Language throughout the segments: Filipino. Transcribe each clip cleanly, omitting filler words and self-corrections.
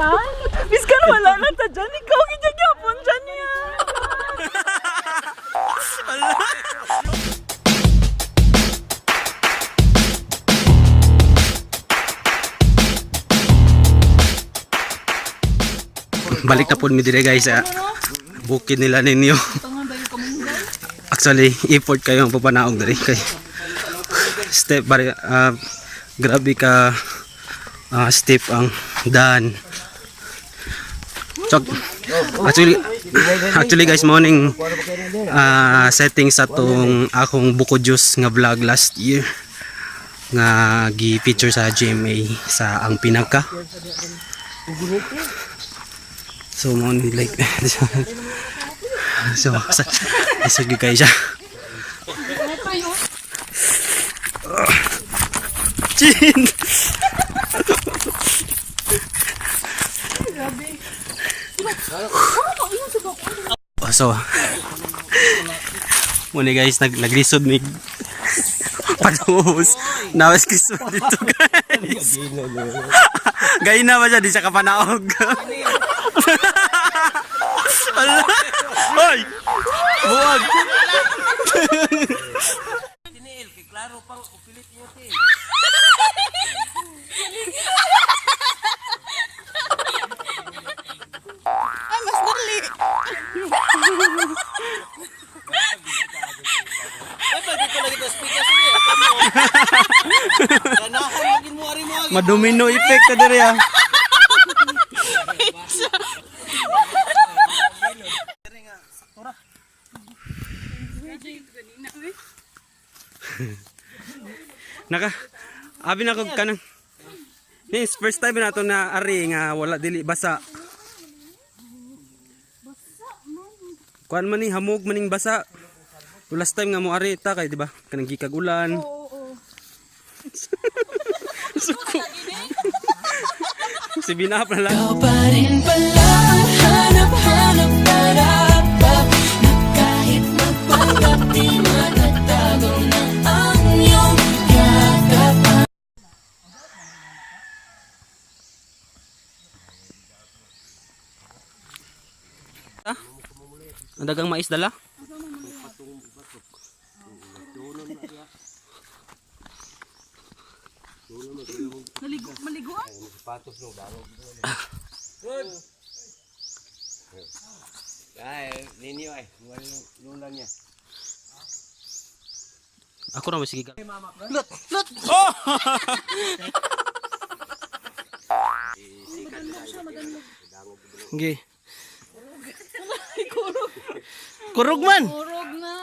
Biskan? Biskan wala na ta dyan. Ikaw gijagyapon dyan niya. Balik na po mi dire guys sa bukid nila ninyo. Actually, effort kayo ang papanaog dire kay step bari grabe ka step ang daan. So, actually guys, morning setting sa tong akong buko juice nga vlog last year nga gi-feature sa GMA sa ang pinaka. So morning like so sige guys siya. Chin. So muna guys naglisod mig panos nawas kisod dito guys. Gay na ba siya di siya kapanaog. Hoy! Buwag! Tiniil, kay klaro pang upilit niyo tin. Ay, mas dali. Ay, pwede ko lagi ito speaker siya. Ganahan maging mo ari mo. Madomino effect ka diri ah. Naka abi na ko kanang this first time na to na ari nga wala dili basa. Kuan man ni hamog maning basa. Last time nga mo ari ta kay di ba kanang gikagulan. Oo. Suko. Si binap na lang. Ikaw pa rin pala, hanap-hanap para-pap na kahit magpanggap di matatago na ang iyong yakapan. Ang dagang mais dala? Maliguan? Ay, ninyo ay, lula niya. Ako ra sige. Lut! Oh! Okay. Kurog man. Urog na.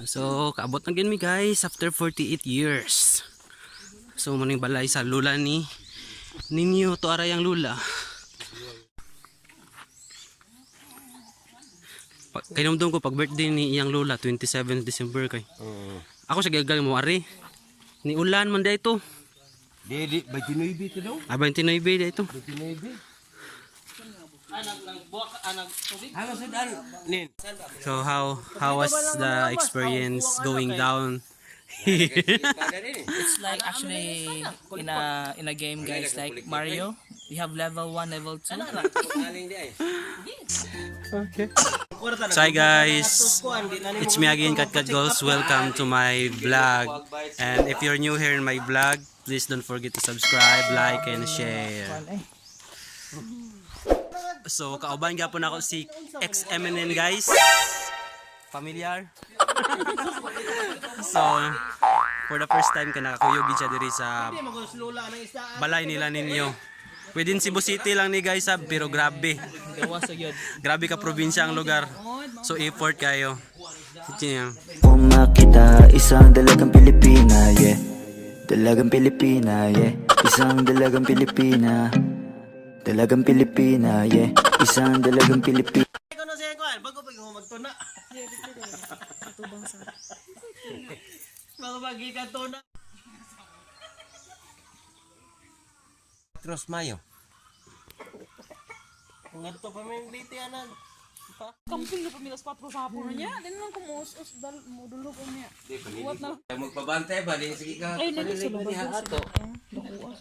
So, kaabot na mi guys after 48 years. So, maning balay sa lula ni ninyo to aray ang lula. Kainomdom ko pag birthday ni iyang lula 27 December kay. Ako sa gagal mo ari. Ni ulan man day ito. Dili, 29 ito daw. 29 day ito. 29. Ano sudan? Nin. So how was the experience going down? It's like actually in a game guys like Mario. We have level 1, level 2. Okay. So hi guys, it's me again, Katkatgoals. Welcome to my vlog. And if you're new here in my vlog, please don't forget to subscribe, like, and share. So kauban gyapon ako si XMNN guys. Familiar? So for the first time ka nakakuyog siya diri sa balay nila ninyo. Within Cebu City lang ni guys pero grabe. Grabe ka probinsya ang lugar. So effort kayo. Kung makita isang dalagang Pilipina, yeah. Dalagang Pilipina, yeah. Isang dalagang Pilipina. Dalagang Pilipina, yeah. Isang dalagang Pilipina. Kono sa kuan, bago pa mo magtuna. Bago pagi ka tuna. Tros Mayo. Kung ato pa may liti anan. Kamping na pamilas 4 sa hapon niya. Din lang kumuus dal modulog niya. Uwat na. Magpabantay ba din sige ka. Ay, lagi sa labas. Ato. Nakuas.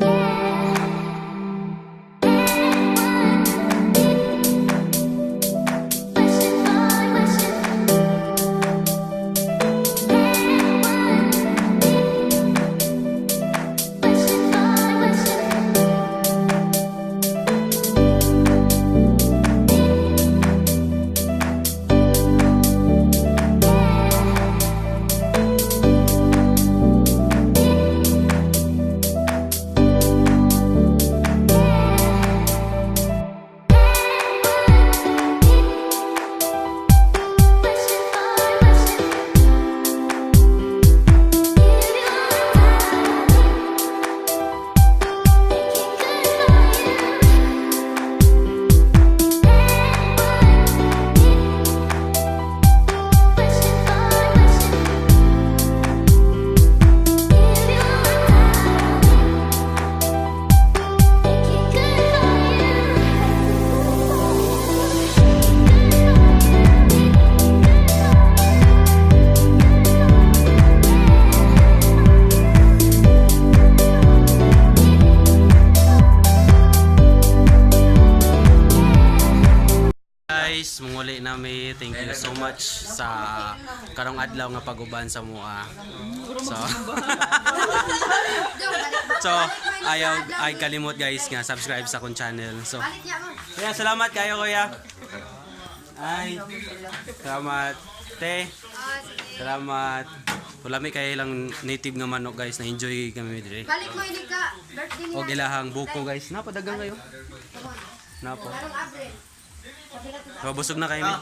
Yeah. guys, munguli na may thank you so much sa karong adlaw nga pag-uban sa mua. So, so ay kalimot guys nga subscribe sa akong channel. So, kaya salamat kayo kuya. Ay, salamat. Te, salamat. Wala may kayo lang native nga manok guys, na enjoy kami dire. Balik mo ini ka, birthday niya. O gilahang buko guys, napadagang kayo. Napo. Larong April. Mabusog na kayo. Oh,